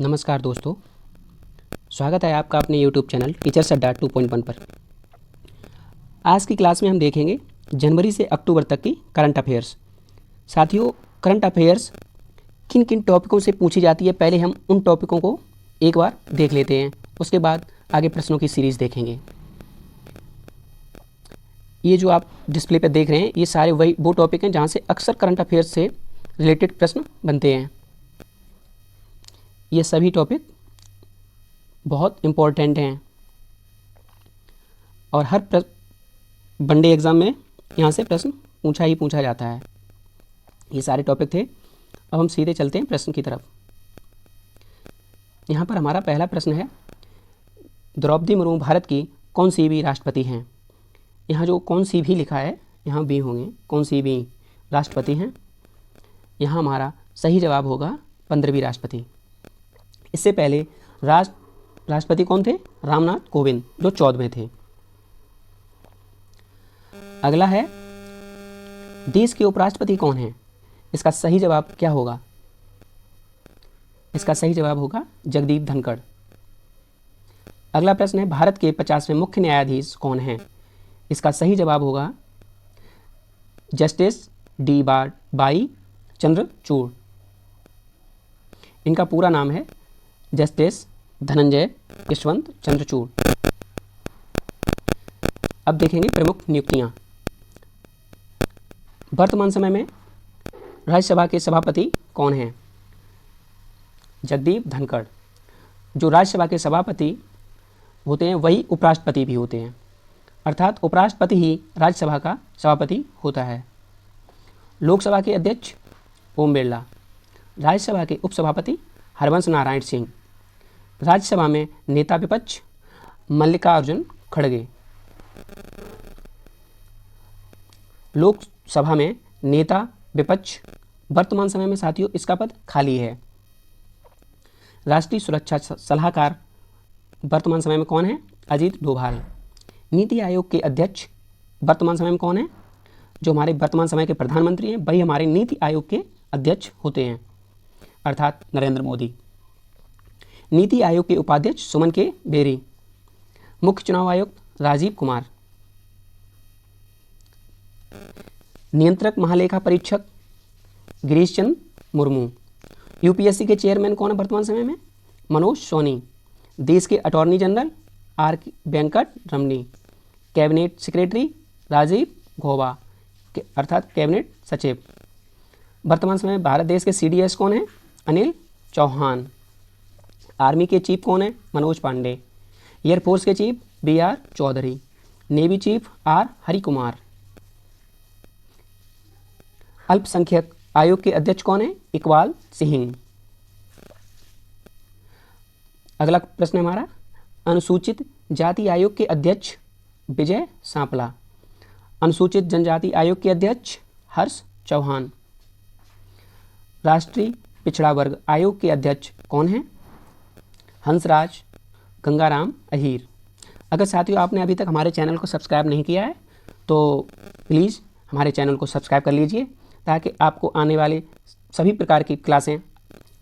नमस्कार दोस्तों, स्वागत है आपका अपने YouTube चैनल टीचर्स अड्डा 2.1 पर। आज की क्लास में हम देखेंगे जनवरी से अक्टूबर तक की करंट अफेयर्स। साथियों, करंट अफेयर्स किन किन टॉपिकों से पूछी जाती है, पहले हम उन टॉपिकों को एक बार देख लेते हैं, उसके बाद आगे प्रश्नों की सीरीज़ देखेंगे। ये जो आप डिस्प्ले पर देख रहे हैं, ये सारे वो टॉपिक हैं जहाँ से अक्सर करंट अफेयर्स से रिलेटेड प्रश्न बनते हैं। ये सभी टॉपिक बहुत इम्पोर्टेंट हैं और हर वनडे एग्ज़ाम में यहाँ से प्रश्न पूछा जाता है। ये सारे टॉपिक थे। अब हम सीधे चलते हैं प्रश्न की तरफ। यहाँ पर हमारा पहला प्रश्न है, द्रौपदी मुर्मू भारत की कौन सी भी राष्ट्रपति हैं। यहाँ जो कौन सी भी लिखा है, यहाँ भी होंगे, कौन सी भी राष्ट्रपति हैं। यहाँ हमारा सही जवाब होगा 15वीं राष्ट्रपति। इससे पहले राष्ट्रपति कौन थे? रामनाथ कोविंद, जो 14वें थे। अगला है, देश के उपराष्ट्रपति कौन हैं? इसका सही जवाब क्या होगा? इसका सही जवाब होगा जगदीप धनखड़। अगला प्रश्न है, भारत के 50वें मुख्य न्यायाधीश कौन हैं? इसका सही जवाब होगा जस्टिस डी वाई चंद्रचूड़। इनका पूरा नाम है जस्टिस धनंजय यशवंत चंद्रचूड़। अब देखेंगे प्रमुख नियुक्तियां। वर्तमान समय में राज्यसभा के सभापति कौन हैं? जगदीप धनखड़। जो राज्यसभा के सभापति होते हैं वही उपराष्ट्रपति भी होते हैं, अर्थात उपराष्ट्रपति ही राज्यसभा का सभापति होता है। लोकसभा के अध्यक्ष ओम बिरला। राज्यसभा के उपसभापति हरवंश नारायण सिंह। राज्यसभा में नेता विपक्ष मल्लिकार्जुन खड़गे। लोकसभा में नेता विपक्ष वर्तमान समय में साथियों इसका पद खाली है। राष्ट्रीय सुरक्षा सलाहकार वर्तमान समय में कौन है? अजीत डोभाल। नीति आयोग के अध्यक्ष वर्तमान समय में कौन है? जो हमारे वर्तमान समय के प्रधानमंत्री हैं वही हमारे नीति आयोग के अध्यक्ष होते हैं, अर्थात नरेंद्र मोदी। नीति आयोग के उपाध्यक्ष सुमन के बेरी। मुख्य चुनाव आयुक्त राजीव कुमार। नियंत्रक महालेखा परीक्षक गिरीश चंद्र मुर्मू। यूपीएससी के चेयरमैन कौन है वर्तमान समय में? मनोज सोनी। देश के अटॉर्नी जनरल आर वेंकट रमनी। कैबिनेट सेक्रेटरी राजीव गौबा, अर्थात कैबिनेट सचिव। वर्तमान समय में भारत देश के सीडीएस कौन है? अनिल चौहान। आर्मी के चीफ कौन है? मनोज पांडे। एयरफोर्स के chief BR Chaudhari. Navy chief R Harikumar. अल्पसंख्यक आयोग के अध्यक्ष कौन है? इकबाल सिंह। अगला प्रश्न है हमारा, अनुसूचित जाति आयोग के अध्यक्ष विजय सांपला। अनुसूचित जनजाति आयोग के अध्यक्ष हर्ष चौहान। राष्ट्रीय पिछड़ा वर्ग आयोग के अध्यक्ष कौन है? हंसराज गंगाराम अहीर। अगर साथियों आपने अभी तक हमारे चैनल को सब्सक्राइब नहीं किया है तो प्लीज़ हमारे चैनल को सब्सक्राइब कर लीजिए, ताकि आपको आने वाले सभी प्रकार की क्लासें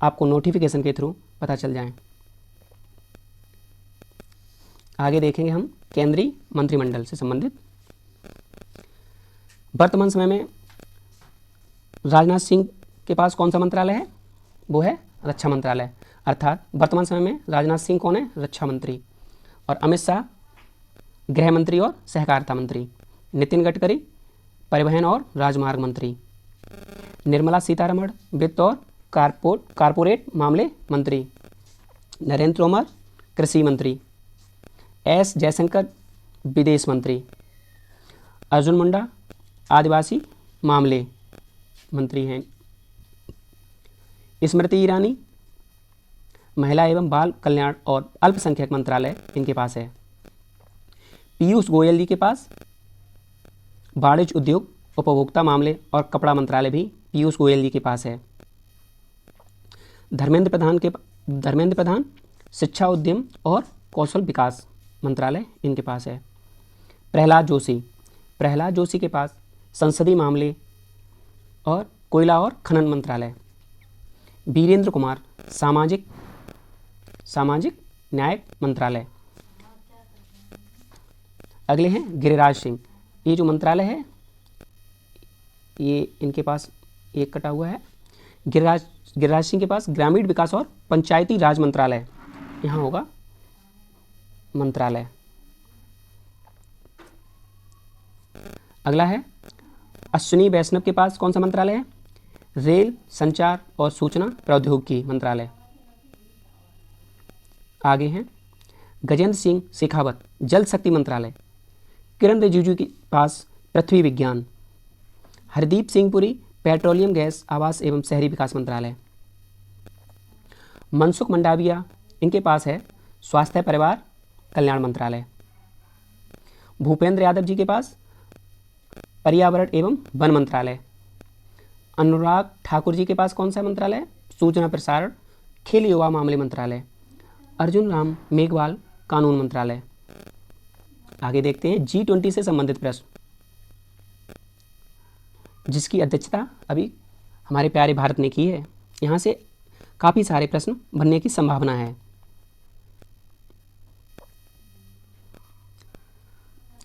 आपको नोटिफिकेशन के थ्रू पता चल जाएं। आगे देखेंगे हम केंद्रीय मंत्रिमंडल से संबंधित। वर्तमान समय में राजनाथ सिंह के पास कौन सा मंत्रालय है? वो है रक्षा मंत्रालय, अर्थात वर्तमान समय में राजनाथ सिंह कौन है? रक्षा मंत्री। और अमित शाह गृह मंत्री और सहकारिता मंत्री। नितिन गडकरी परिवहन और राजमार्ग मंत्री। निर्मला सीतारमण वित्त और कारपोरेट मामले मंत्री। नरेंद्र तोमर कृषि मंत्री। S जयशंकर विदेश मंत्री। अर्जुन मुंडा आदिवासी मामले मंत्री हैं। स्मृति ईरानी महिला एवं बाल कल्याण और अल्पसंख्यक मंत्रालय इनके पास है। पीयूष गोयल जी के पास वाणिज्य उद्योग उपभोक्ता मामले और कपड़ा मंत्रालय भी पीयूष गोयल जी के पास है। धर्मेंद्र प्रधान शिक्षा उद्यम और कौशल विकास मंत्रालय इनके पास है। प्रहलाद जोशी के पास संसदीय मामले और कोयला और खनन मंत्रालय। वीरेंद्र कुमार सामाजिक सामाजिक न्याय मंत्रालय। अगले हैं गिरिराज सिंह। ये जो मंत्रालय है ये इनके पास एक कटा हुआ है। गिरिराज सिंह के पास ग्रामीण विकास और पंचायती राज मंत्रालय, यहाँ होगा मंत्रालय। अगला है अश्विनी वैष्णव के पास कौन सा मंत्रालय है? रेल, संचार और सूचना प्रौद्योगिकी मंत्रालय। आगे हैं गजेंद्र सिंह शेखावत, जल शक्ति मंत्रालय। किरण रिजिजू के पास पृथ्वी विज्ञान। हरदीप सिंह पुरी, पेट्रोलियम गैस, आवास एवं शहरी विकास मंत्रालय। मनसुख मंडाविया, इनके पास है स्वास्थ्य परिवार कल्याण मंत्रालय। भूपेंद्र यादव जी के पास पर्यावरण एवं वन मंत्रालय। अनुराग ठाकुर जी के पास कौन सा मंत्रालय? सूचना प्रसारण खेल युवा मामले मंत्रालय। अर्जुन राम मेघवाल, कानून मंत्रालय। आगे देखते हैं G20 से संबंधित प्रश्न, जिसकी अध्यक्षता अभी हमारे प्यारे भारत ने की है। यहाँ से काफ़ी सारे प्रश्न बनने की संभावना है।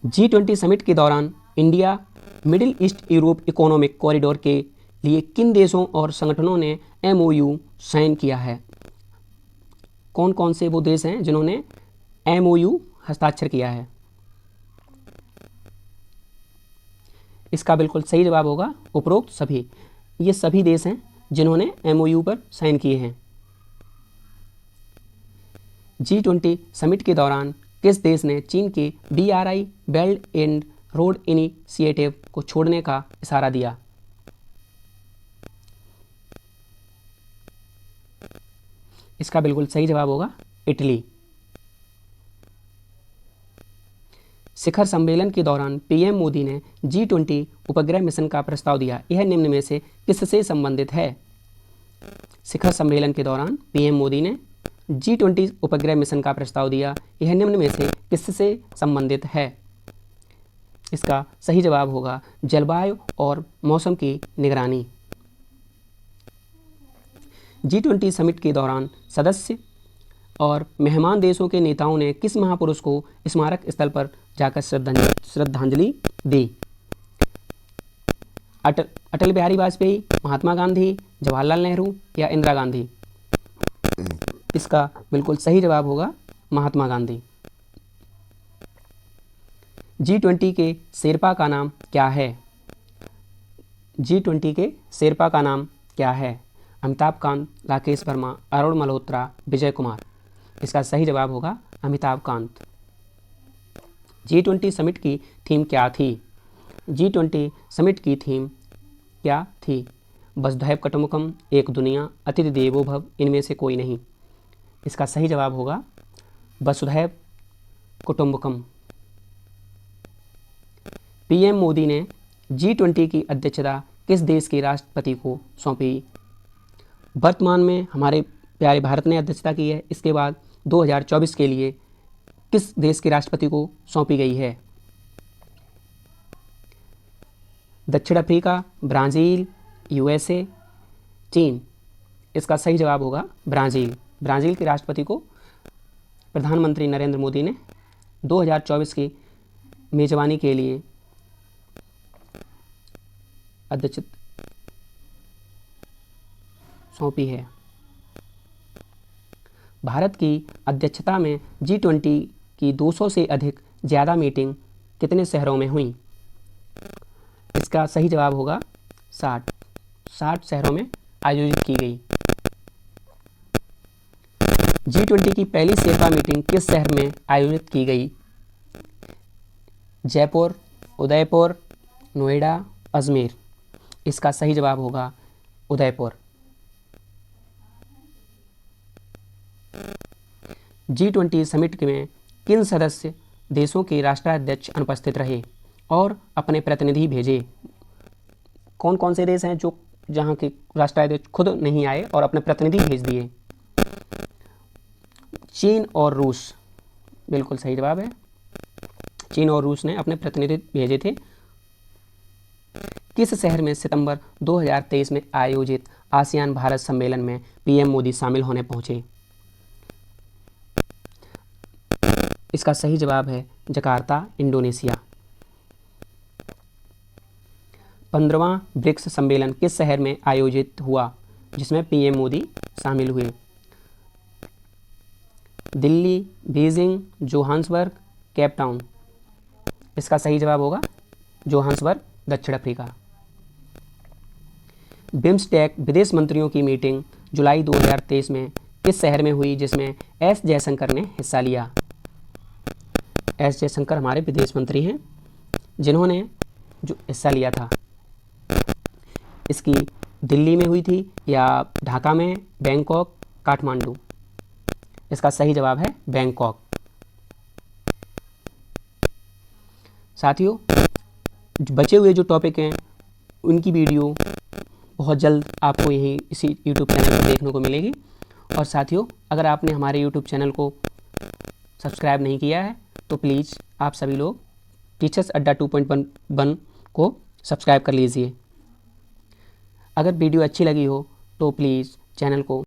G20 समिट के दौरान India middle east Europe economic corridor के लिए किन देशों और संगठनों ने MOU साइन किया है? कौन कौन से वो देश हैं जिन्होंने MOU हस्ताक्षर किया है? इसका बिल्कुल सही जवाब होगा उपरोक्त सभी। ये सभी देश हैं जिन्होंने MOU पर साइन किए हैं। G20 समिट के दौरान किस देश ने चीन के BRI belt and road initiative को छोड़ने का इशारा दिया? इसका बिल्कुल सही जवाब होगा इटली। शिखर सम्मेलन के दौरान PM मोदी ने G20 उपग्रह मिशन का प्रस्ताव दिया। यह निम्न में से किससे संबंधित है? शिखर सम्मेलन के दौरान PM मोदी ने G20 उपग्रह मिशन का प्रस्ताव दिया। यह निम्न में से किससे संबंधित है? इसका सही जवाब होगा जलवायु और मौसम की निगरानी। G20 समिट के दौरान सदस्य और मेहमान देशों के नेताओं ने किस महापुरुष को स्मारक स्थल पर जाकर श्रद्धांजलि दी? अटल बिहारी वाजपेयी, महात्मा गांधी, जवाहरलाल नेहरू या इंदिरा गांधी? इसका बिल्कुल सही जवाब होगा महात्मा गांधी। G20 के शेरपा का नाम क्या है? G20 के शेरपा का नाम क्या है? अमिताभ कांत, राकेश वर्मा, अरुण मल्होत्रा, विजय कुमार? इसका सही जवाब होगा अमिताभ कांत। G20 समिट की थीम क्या थी? G20 समिट की थीम क्या थी? वसुधैव कुटुंबकम, एक दुनिया, अतिथि देवो भव, इनमें से कोई नहीं? इसका सही जवाब होगा वसुधैव कुटुंबकम। PM मोदी ने G20 की अध्यक्षता किस देश के राष्ट्रपति को सौंपी? वर्तमान में हमारे प्यारे भारत ने अध्यक्षता की है। इसके बाद 2024 के लिए किस देश के राष्ट्रपति को सौंपी गई है? दक्षिण अफ्रीका, ब्राज़ील, USA, चीन? इसका सही जवाब होगा ब्राज़ील। ब्राज़ील के राष्ट्रपति को प्रधानमंत्री नरेंद्र मोदी ने 2024 की मेजबानी के लिए अध्यक्षता सौंपी है। भारत की अध्यक्षता में G20 की 200 से अधिक ज़्यादा मीटिंग कितने शहरों में हुई? इसका सही जवाब होगा 60 शहरों में आयोजित की गई। G20 की पहली शेरपा मीटिंग किस शहर में आयोजित की गई? जयपुर, उदयपुर, नोएडा, अजमेर? इसका सही जवाब होगा उदयपुर। G20 समिट में किन सदस्य देशों के राष्ट्राध्यक्ष अनुपस्थित रहे और अपने प्रतिनिधि भेजे? कौन कौन से देश हैं जो जहां के राष्ट्राध्यक्ष खुद नहीं आए और अपने प्रतिनिधि भेज दिए? चीन और रूस, बिल्कुल सही जवाब है। चीन और रूस ने अपने प्रतिनिधि भेजे थे। किस शहर में सितंबर 2023 में आयोजित आसियान भारत सम्मेलन में PM मोदी शामिल होने पहुंचे? इसका सही जवाब है जकार्ता, इंडोनेशिया। 15वां ब्रिक्स सम्मेलन किस शहर में आयोजित हुआ जिसमें पीएम मोदी शामिल हुए? Delhi, Beijing, Johannesburg, Cape Town. इसका सही जवाब होगा जोहान्सबर्ग, दक्षिण अफ्रीका। बिम्स्टेक विदेश मंत्रियों की मीटिंग जुलाई 2023 में किस शहर में हुई जिसमें एस जयशंकर ने हिस्सा लिया? एस जयशंकर हमारे विदेश मंत्री हैं जिन्होंने जो हिस्सा लिया था। इसकी दिल्ली में हुई थी या ढाका में, बैंकॉक, काठमांडू? इसका सही जवाब है बैंकॉक। साथियों, बचे हुए जो टॉपिक हैं उनकी वीडियो बहुत जल्द आपको यहीं इसी यूट्यूब चैनल पर देखने को मिलेगी। और साथियों, अगर आपने हमारे यूट्यूब चैनल को सब्सक्राइब नहीं किया है तो प्लीज़ आप सभी लोग टीचर्स अड्डा 2.1 को सब्सक्राइब कर लीजिए। अगर वीडियो अच्छी लगी हो तो प्लीज़ चैनल को